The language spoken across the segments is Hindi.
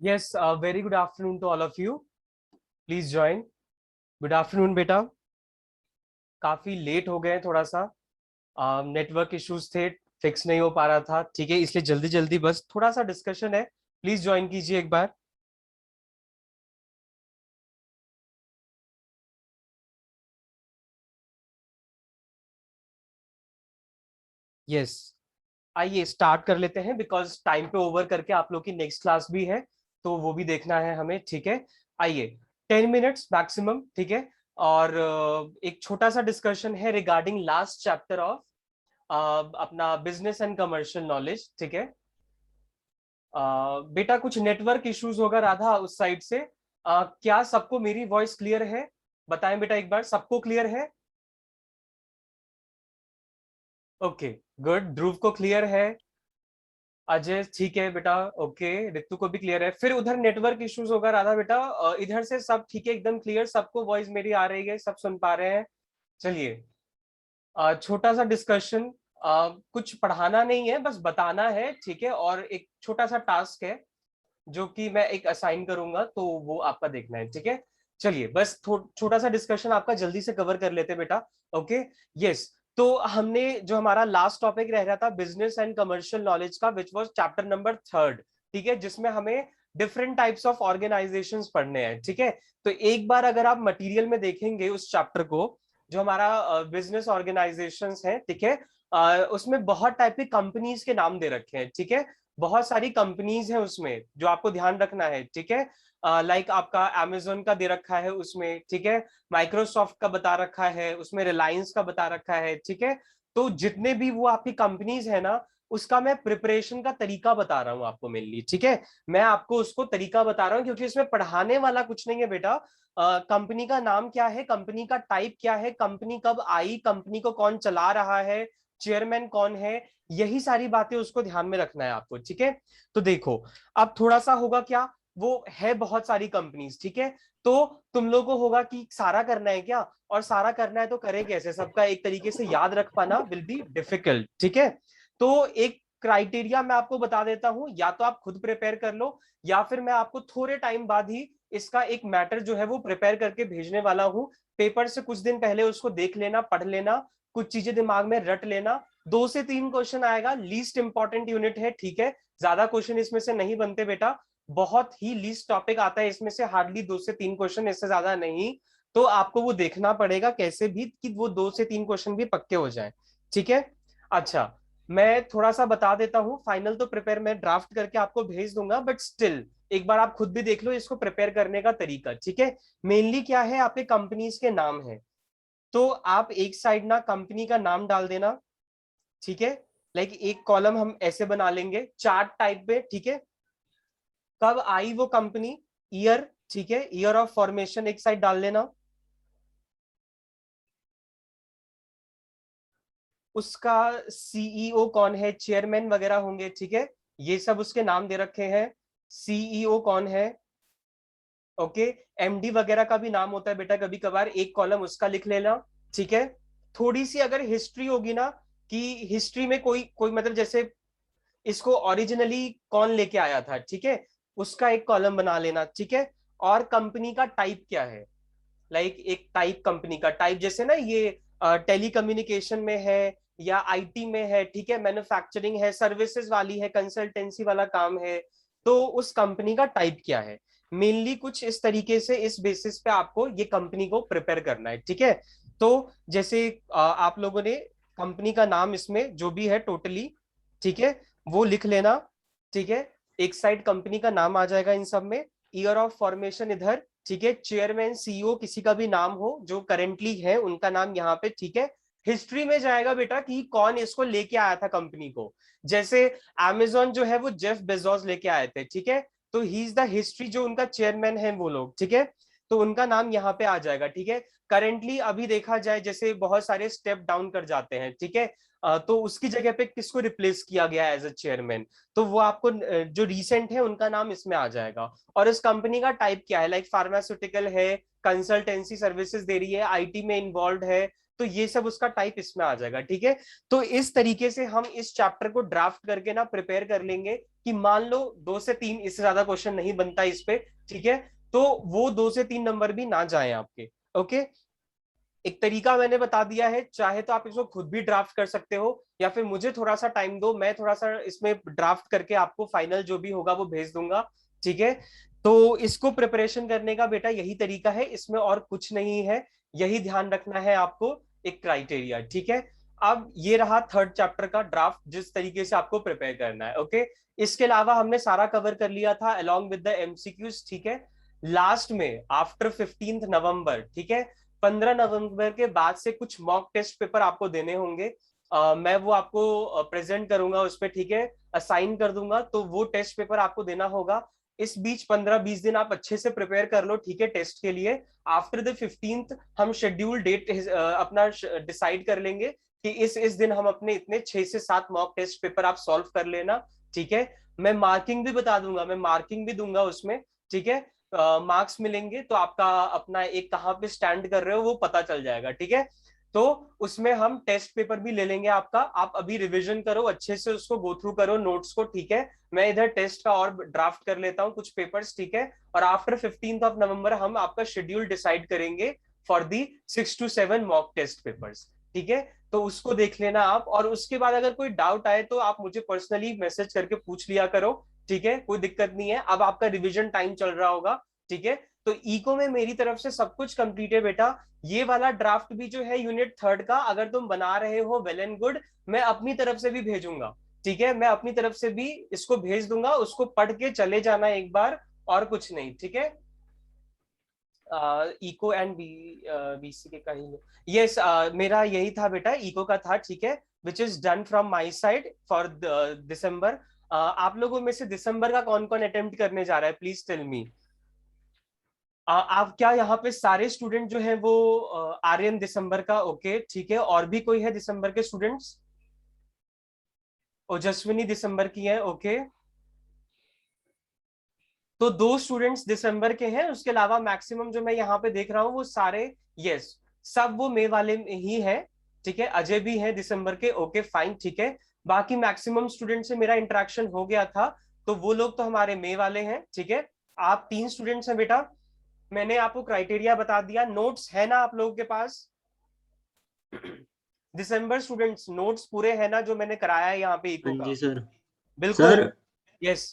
Yes, very good afternoon to all of you. Please join. Good afternoon बेटा. काफी लेट हो गए थोड़ा सा. नेटवर्क इश्यूज थे, फिक्स नहीं हो पा रहा था. ठीक है, इसलिए जल्दी जल्दी बस थोड़ा सा डिस्कशन है. प्लीज ज्वाइन कीजिए एक बार. यस, आइए स्टार्ट कर लेते हैं बिकॉज टाइम पे ओवर करके आप लोग की नेक्स्ट क्लास भी है, तो वो भी देखना है हमें. ठीक है, आइए. 10 मिनट्स मैक्सिमम. ठीक है. और एक छोटा सा डिस्कशन है रिगार्डिंग लास्ट चैप्टर ऑफ अपना बिजनेस एंड कमर्शियल नॉलेज. ठीक है. बेटा कुछ नेटवर्क इश्यूज होगा राधा उस साइड से. क्या सबको मेरी वॉइस क्लियर है? बताएं बेटा एक बार, सबको क्लियर है? Okay, good. ध्रुव को क्लियर है. अजय ठीक है बेटा. ओके, रितु को भी क्लियर है. फिर उधर नेटवर्क इश्यूज होगा राधा बेटा. इधर से सब ठीक है, एकदम क्लियर, सबको वॉइस मेरी आ रही है, सब सुन पा रहे हैं? चलिए, छोटा सा डिस्कशन. कुछ पढ़ाना नहीं है, बस बताना है. ठीक है, और एक छोटा सा टास्क है जो कि मैं एक असाइन करूंगा, तो वो आपका देखना है. ठीक है, चलिए बस छोटा सा डिस्कशन आपका जल्दी से कवर कर लेते बेटा. ओके. यस. तो हमने जो हमारा लास्ट टॉपिक रह रहा था बिजनेस एंड कमर्शियल नॉलेज का, विच वाज चैप्टर नंबर 3. ठीक है, जिसमें हमें डिफरेंट टाइप्स ऑफ ऑर्गेनाइजेशंस पढ़ने हैं. ठीक है, तो एक बार अगर आप मटेरियल में देखेंगे उस चैप्टर को, जो हमारा बिजनेस ऑर्गेनाइजेशंस है, ठीक है, उसमें बहुत टाइप की कंपनीज के नाम दे रखे हैं. ठीक है, बहुत सारी कंपनीज हैं उसमें जो आपको ध्यान रखना है. ठीक है, लाइक आपका अमेजोन का दे रखा है उसमें. ठीक है, माइक्रोसॉफ्ट का बता रखा है उसमें, रिलायंस का बता रखा है. ठीक है, तो जितने भी वो आपकी कंपनीज है ना, उसका मैं प्रिपरेशन का तरीका बता रहा हूँ आपको मेनली. ठीक है, मैं आपको उसको तरीका बता रहा हूँ क्योंकि इसमें पढ़ाने वाला कुछ नहीं है बेटा. कंपनी का नाम क्या है, कंपनी का टाइप क्या है, कंपनी कब आई, कंपनी को कौन चला रहा है, चेयरमैन कौन है, यही सारी बातें उसको ध्यान में रखना है आपको. ठीक है, तो देखो, अब थोड़ा सा होगा क्या, वो है बहुत सारी कंपनीज. ठीक है, तो तुम लोग को होगा कि सारा करना है क्या, और सारा करना है तो करें कैसे, सबका एक तरीके से याद रख पाना विल बी डिफिकल्ट. ठीक है, तो एक क्राइटेरिया मैं आपको बता देता हूं, या तो आप खुद प्रिपेयर कर लो, या फिर मैं आपको थोड़े टाइम बाद ही इसका एक मैटर जो है वो प्रिपेयर करके भेजने वाला हूं. पेपर से कुछ दिन पहले उसको देख लेना, पढ़ लेना, कुछ चीजें दिमाग में रट लेना. 2 से 3 क्वेश्चन आएगा, लीस्ट इंपॉर्टेंट यूनिट है. ठीक है, ज्यादा क्वेश्चन इसमें से नहीं बनते बेटा, बहुत ही लीस्ट टॉपिक आता है इसमें से, हार्डली 2 से 3 क्वेश्चन, इससे ज्यादा नहीं. तो आपको वो देखना पड़ेगा कैसे भी कि वो 2 से 3 क्वेश्चन भी पक्के हो जाए. ठीक है. अच्छा, मैं थोड़ा सा बता देता हूँ. फाइनल तो प्रिपेयर मैं ड्राफ्ट करके आपको भेज दूंगा, बट स्टिल एक बार आप खुद भी देख लो इसको प्रिपेयर करने का तरीका. ठीक है, मेनली क्या है, आपके कंपनीज के नाम है, तो आप एक साइड ना कंपनी का नाम डाल देना. ठीक है, लाइक एक कॉलम हम ऐसे बना लेंगे चार्ट टाइप में. ठीक है, कब आई वो कंपनी, ईयर. ठीक है, ईयर ऑफ फॉर्मेशन एक साइड डाल लेना. उसका सीईओ कौन है, चेयरमैन वगैरह होंगे. ठीक है, ये सब उसके नाम दे रखे हैं. सीईओ कौन है. ओके, एमडी वगैरह का भी नाम होता है बेटा कभी कभार, एक कॉलम उसका लिख लेना. ठीक है, थोड़ी सी अगर हिस्ट्री होगी ना, कि हिस्ट्री में कोई कोई मतलब जैसे इसको ओरिजिनली कौन लेके आया था, ठीक है, उसका एक कॉलम बना लेना. ठीक है, और कंपनी का टाइप क्या है, लाइक एक टाइप, कंपनी का टाइप, जैसे ना ये टेलीकम्युनिकेशन में है या आईटी में है. ठीक है, मैन्युफैक्चरिंग है, सर्विसेज वाली है, कंसल्टेंसी वाला काम है, तो उस कंपनी का टाइप क्या है. मेनली कुछ इस तरीके से, इस बेसिस पे आपको ये कंपनी को प्रिपेयर करना है. ठीक है, तो जैसे आप लोगों ने कंपनी का नाम इसमें जो भी है टोटली, ठीक है, वो लिख लेना. ठीक है, एक साइड कंपनी का नाम आ जाएगा इन सब में, ईयर ऑफ फॉर्मेशन इधर. ठीक है, चेयरमैन सीईओ किसी का भी नाम हो जो करेंटली है उनका नाम यहाँ पे. ठीक है, हिस्ट्री में जाएगा बेटा कि कौन इसको लेके आया था कंपनी को. जैसे अमेजोन जो है वो जेफ बेजोस लेके आए थे. ठीक है, तो ही इज द हिस्ट्री, जो उनका चेयरमैन है वो लोग. ठीक है, तो उनका नाम यहाँ पे आ जाएगा, ठीक है। करेंटली अभी देखा जाए जैसे बहुत सारे स्टेप डाउन कर जाते हैं, ठीक है, तो उसकी जगह पे किसको रिप्लेस किया गया एज अ चेयरमैन, तो वो आपको जो रिसेंट है उनका नाम इसमें आ जाएगा। और इस कंपनी का टाइप क्या है, लाइक फार्मास्यूटिकल है, कंसल्टेंसी सर्विसेज दे रही है, आईटी में इन्वॉल्व है, तो ये सब उसका टाइप इसमें आ जाएगा, ठीक है। तो इस तरीके से हम इस चैप्टर को ड्राफ्ट करके ना प्रिपेयर कर लेंगे कि मान लो 2 से 3, इससे ज्यादा क्वेश्चन नहीं बनता इस पे, ठीक है, तो वो 2 से 3 नंबर भी ना जाए आपके। ओके, एक तरीका मैंने बता दिया है, चाहे तो आप इसको खुद भी ड्राफ्ट कर सकते हो, या फिर मुझे थोड़ा सा टाइम दो, मैं थोड़ा सा इसमें ड्राफ्ट करके आपको फाइनल जो भी होगा वो भेज दूंगा, ठीक है। तो इसको प्रिपरेशन करने का बेटा यही तरीका है, इसमें और कुछ नहीं है, यही ध्यान रखना है आपको, एक क्राइटेरिया, ठीक है। अब ये रहा थर्ड चैप्टर का ड्राफ्ट, जिस तरीके से आपको प्रिपेयर करना है, ओके। इसके अलावा हमने सारा कवर कर लिया था अलोंग विद द एमसीक्यूज, ठीक है। लास्ट में आफ्टर 15 नवंबर, ठीक है, 15 नवंबर के बाद से कुछ मॉक टेस्ट पेपर आपको देने होंगे। मैं वो आपको प्रेजेंट करूंगा उस पर, ठीक है, असाइन कर दूंगा, तो वो टेस्ट पेपर आपको देना होगा। इस बीच 15-20 दिन आप अच्छे से प्रिपेयर कर लो, ठीक है, टेस्ट के लिए। आफ्टर द 15th हम शेड्यूल डेट अपना डिसाइड कर लेंगे कि इस दिन हम अपने इतने 6 से 7 मॉक टेस्ट पेपर आप सॉल्व कर लेना, ठीक है। मैं मार्किंग भी बता दूंगा, मैं मार्किंग भी दूंगा उसमें, ठीक है। मार्क्स मिलेंगे तो आपका अपना एक कहाँ पे स्टैंड कर रहे हो वो पता चल जाएगा, ठीक है। तो उसमें हम टेस्ट पेपर भी ले लेंगे आपका, आप अभी रिवीजन करो अच्छे से, उसको गो थ्रू करो नोट्स को, ठीक है। मैं इधर टेस्ट का और ड्राफ्ट कर लेता हूँ कुछ पेपर्स, ठीक है। और आफ्टर 15 नवंबर हम आपका शेड्यूल डिसाइड करेंगे for the 6 to 7 mock test papers, ठीक है। तो उसको देख लेना आप, और उसके बाद अगर कोई डाउट आए तो आप मुझे पर्सनली मैसेज करके पूछ लिया करो, ठीक है, कोई दिक्कत नहीं है। अब आपका रिवीजन टाइम चल रहा होगा, ठीक है। तो इको में मेरी तरफ से सब कुछ कंप्लीट है बेटा। ये वाला ड्राफ्ट भी जो है यूनिट थर्ड का, अगर तुम बना रहे हो वेल एंड गुड, मैं अपनी तरफ से भी भेजूंगा, ठीक है, मैं अपनी तरफ से भी इसको भेज दूंगा, उसको पढ़ के चले जाना एक बार, और कुछ नहीं, ठीक है। इको एंड बीसी के कहीं, यस, मेरा यही था बेटा, इको का था, ठीक है, which is done from my side for December. आप लोगों में से दिसंबर का कौन कौन अटेम्प्ट करने जा रहा है, प्लीज टेल मी। आप क्या यहाँ पे सारे स्टूडेंट जो है वो आर्यन दिसंबर का, ओके ठीक है, और भी कोई है दिसंबर के स्टूडेंट्स। ओजस्विनी दिसंबर की है, ओके। तो 2 स्टूडेंट्स दिसंबर के हैं, उसके अलावा मैक्सिमम जो मैं यहाँ पे देख रहा हूँ वो सारे, यस, सब वो मई वाले में ही है, ठीक है। अजय भी है दिसंबर के, ओके फाइन, ठीक है। बाकी मैक्सिमम स्टूडेंट से मेरा इंटरेक्शन हो गया था, तो वो लोग तो हमारे मई वाले हैं, ठीक है। आप 3 स्टूडेंट्स हैं बेटा, मैंने आपको क्राइटेरिया बता दिया, नोट्स है ना आप लोगों के पास। दिसंबर स्टूडेंट्स नोट्स पूरे है ना जो मैंने कराया है यहाँ पे इको हाँ का। जी सर। बिल्कुल। Sir, yes.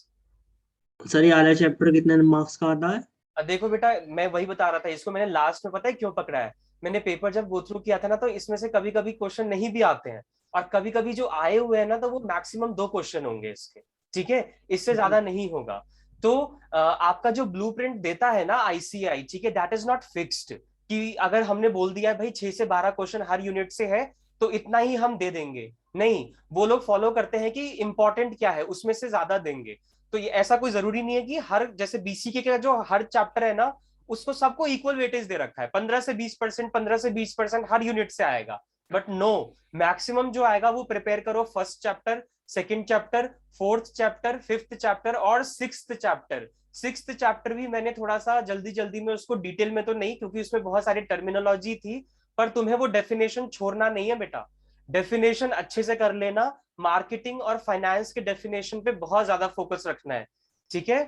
सर ये आधा चैप्टर कितने मार्क्स का आता है? देखो बेटा, मैं वही बता रहा था, इसको मैंने लास्ट में पता है क्यों पकड़ा है। मैंने पेपर जब गो थ्रू किया था ना, तो इसमें से कभी कभी क्वेश्चन नहीं भी आते हैं, और कभी कभी जो आए हुए हैं ना, तो वो मैक्सिमम 2 क्वेश्चन होंगे इसके, ठीक है, इससे ज्यादा नहीं होगा। तो आपका जो ब्लूप्रिंट देता है ना आईसीआई, ठीक है, दैट इज नॉट फिक्स्ड, कि अगर हमने बोल दिया है भाई 6 से 12 क्वेश्चन हर यूनिट से है, तो इतना ही हम दे देंगे, नहीं। वो लोग फॉलो करते हैं कि इंपॉर्टेंट क्या है उसमें से ज्यादा देंगे। तो ये ऐसा कोई जरूरी नहीं है कि हर, जैसे बीसीके का जो हर चैप्टर है ना, उसको सबको इक्वल वेटेज दे रखा है, 15 से 20%, 15 से 20% हर यूनिट से आएगा। बट नो, मैक्सिमम जो आएगा वो प्रिपेयर करो first chapter, second chapter, fourth chapter, fifth chapter और सिक्स्थ चैप्टर। सिक्स्थ चैप्टर भी मैंने थोड़ा सा जल्दी जल्दी में उसको डिटेल में तो नहीं, क्योंकि उसमें बहुत सारी टर्मिनोलॉजी थी, पर तुम्हें वो डेफिनेशन छोड़ना नहीं है बेटा, डेफिनेशन अच्छे से कर लेना। मार्केटिंग और फाइनेंस के डेफिनेशन पे बहुत ज्यादा फोकस रखना है, ठीक है,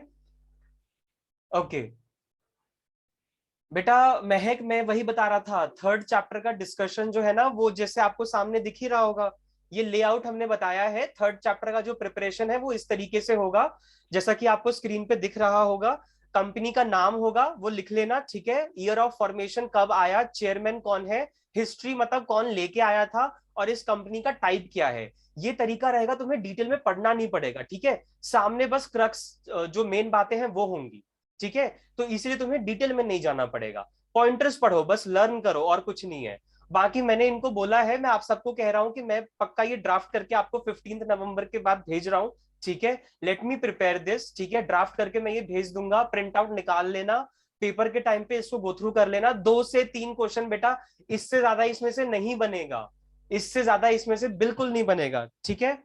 ओके। बेटा महक, मैं वही बता रहा था, थर्ड चैप्टर का डिस्कशन जो है ना, वो जैसे आपको सामने दिख ही रहा होगा, ये लेआउट हमने बताया है, थर्ड चैप्टर का जो प्रिपरेशन है वो इस तरीके से होगा, जैसा कि आपको स्क्रीन पे दिख रहा होगा। कंपनी का नाम होगा वो लिख लेना, ठीक है, ईयर ऑफ फॉर्मेशन कब आया, चेयरमैन कौन है, हिस्ट्री मतलब कौन लेके आया था, और इस कंपनी का टाइप क्या है। ये तरीका रहेगा, तुम्हें डिटेल में पढ़ना नहीं पड़ेगा, ठीक है, सामने बस क्रक्स जो मेन बातें हैं वो होंगी, ठीक है। तो इसलिए तुम्हें डिटेल में नहीं जाना पड़ेगा, पॉइंटर्स पढ़ो, बस लर्न करो, और कुछ नहीं है। बाकी मैंने इनको बोला है, मैं आप सबको कह रहा हूं कि मैं पक्का ये ड्राफ्ट करके आपको 15 नवंबर के बाद भेज रहा हूं, ठीक है। लेट मी प्रिपेयर दिस, ठीक है, ड्राफ्ट करके मैं ये भेज दूंगा, प्रिंट आउट निकाल लेना। पेपर के टाइम पे इसको गो थ्रू कर लेना, 2 से 3 क्वेश्चन बेटा, इससे ज्यादा इसमें से नहीं बनेगा, इससे ज्यादा इसमें से बिल्कुल नहीं बनेगा, ठीक है।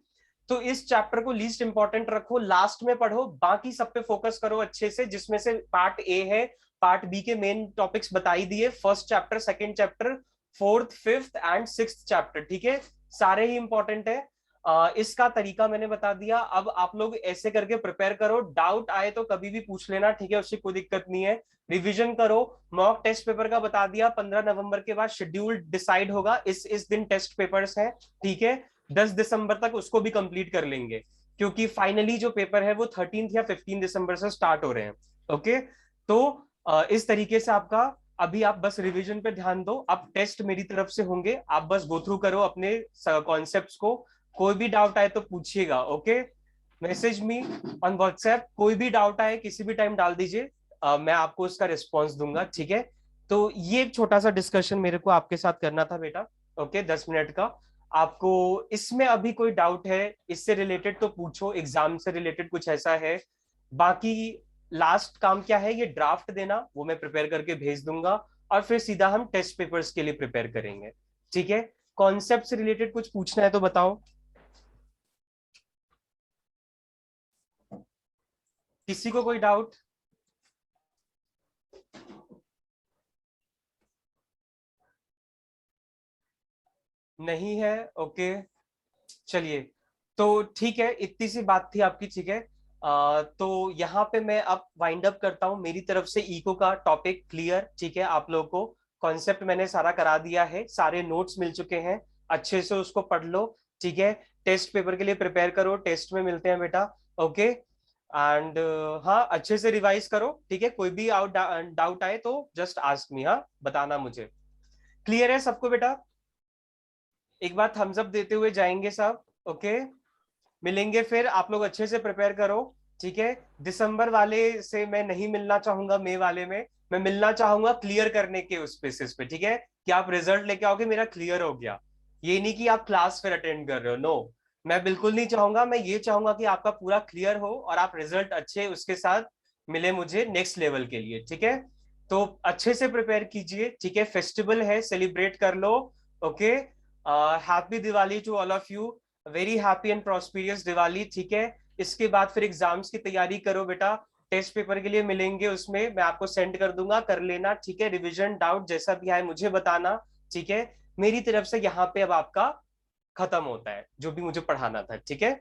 तो इस चैप्टर को लीस्ट इंपॉर्टेंट रखो, लास्ट में पढ़ो, बाकी सब पे फोकस करो अच्छे से, जिसमें से पार्ट ए है, पार्ट बी के मेन टॉपिक्स बताई दिए, first chapter, second chapter, fourth, fifth and sixth chapter, ठीक है, सारे ही इंपॉर्टेंट है। इसका तरीका मैंने बता दिया, अब आप लोग ऐसे करके प्रिपेयर करो, डाउट आए तो कभी भी पूछ लेना, ठीक है, उससे कोई दिक्कत नहीं है। रिवीजन करो, मॉक टेस्ट पेपर का बता दिया, 15 नवंबर के बाद शेड्यूल डिसाइड होगा, इस दिन टेस्ट पेपर्स हैं, ठीक है, 10 दिसंबर तक उसको भी कंप्लीट कर लेंगे, क्योंकि फाइनली जो पेपर है वो 13 या 15 दिसंबर से स्टार्ट हो रहे हैं। ओके, तो इस तरीके से आपका, अभी आप बस रिवीजन पे ध्यान दो, अब टेस्ट मेरी तरफ से होंगे, आप बस गो थ्रू करो अपने कॉन्सेप्ट्स को, कोई भी डाउट आए तो पूछिएगा, okay, message me on WhatsApp, कोई भी डाउट आए किसी भी टाइम डाल दीजिए, मैं आपको उसका रिस्पॉन्स दूंगा, ठीक है। तो ये एक छोटा सा डिस्कशन मेरे को आपके साथ करना था बेटा, ओके, 10 मिनट का। आपको इसमें अभी कोई डाउट है इससे रिलेटेड तो पूछो, एग्जाम से रिलेटेड कुछ ऐसा है, बाकी लास्ट काम क्या है, ये ड्राफ्ट देना, वो मैं प्रिपेयर करके भेज दूंगा, और फिर सीधा हम टेस्ट पेपर्स के लिए प्रिपेयर करेंगे, ठीक है। कॉन्सेप्ट से रिलेटेड कुछ पूछना है तो बताओ, किसी को कोई डाउट? नहीं है, ओके, चलिए, तो ठीक है, इतनी सी बात थी आपकी, ठीक है। तो यहाँ पे मैं अब वाइंड अप करता हूँ, मेरी तरफ से इको का टॉपिक क्लियर, ठीक है, आप लोगों को कॉन्सेप्ट मैंने सारा करा दिया है, सारे नोट्स मिल चुके हैं, अच्छे से उसको पढ़ लो, ठीक है, टेस्ट पेपर के लिए प्रिपेयर करो, टेस्ट में मिलते हैं बेटा, ओके, एंड हाँ, अच्छे से रिवाइज करो, ठीक है, कोई भी डाउट आए तो जस्ट आस्क मी, हाँ, बताना मुझे। क्लियर है सबको बेटा? एक बार थम्स अप देते हुए जाएंगे सब, ओके, मिलेंगे फिर, आप लोग अच्छे से प्रिपेयर करो, ठीक है। दिसंबर वाले से मैं नहीं मिलना चाहूंगा, मई वाले में मैं मिलना चाहूंगा क्लियर करने के उस बेसिस पे, ठीक है, कि आप रिजल्ट लेके आओगे मेरा क्लियर हो गया, ये नहीं कि आप क्लास फिर अटेंड कर रहे हो, नो, मैं बिल्कुल नहीं चाहूंगा, मैं ये चाहूंगा कि आपका पूरा क्लियर हो और आप रिजल्ट अच्छे उसके साथ मिले मुझे नेक्स्ट लेवल के लिए, ठीक है। तो अच्छे से प्रिपेयर कीजिए, ठीक है, फेस्टिवल है, सेलिब्रेट कर लो, okay, happy Diwali to all of you, very happy and prosperous Diwali, ठीक है। इसके बाद फिर एग्जाम्स की तैयारी करो बेटा, टेस्ट पेपर के लिए मिलेंगे, उसमें मैं आपको सेंड कर दूंगा, कर लेना, ठीक है, रिवीजन डाउट जैसा भी आए मुझे बताना, ठीक है। मेरी तरफ से यहाँ पे अब आपका खत्म होता है जो भी मुझे पढ़ाना था, ठीक है।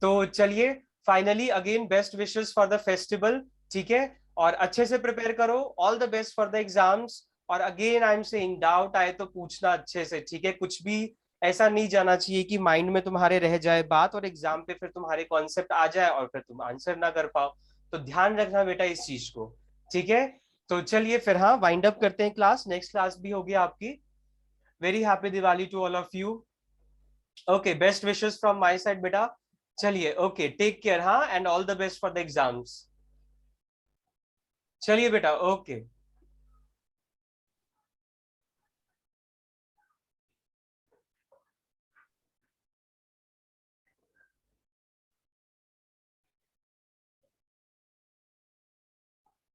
तो चलिए, finally again best wishes for the festival, ठीक है, और अच्छे से प्रिपेयर करो, all the best for the exams, और again I am saying doubt आए तो पूछना अच्छे से, ठीक है, कुछ भी ऐसा नहीं जाना चाहिए कि माइंड में तुम्हारे रह जाए बात और एग्जाम पे फिर तुम्हारे कॉन्सेप्ट आ जाए और फिर तुम आंसर ना कर पाओ, तो ध्यान रखना बेटा इस चीज को, ठीक है। तो चलिए फिर, हाँ, वाइंड अप करते हैं, क्लास नेक्स्ट क्लास भी होगी आपकी, very happy Diwali to all of you, okay, best wishes from my side बेटा, चलिए, ओके, टेक केयर, हाँ, and all the best for the exams, चलिए बेटा, ओके।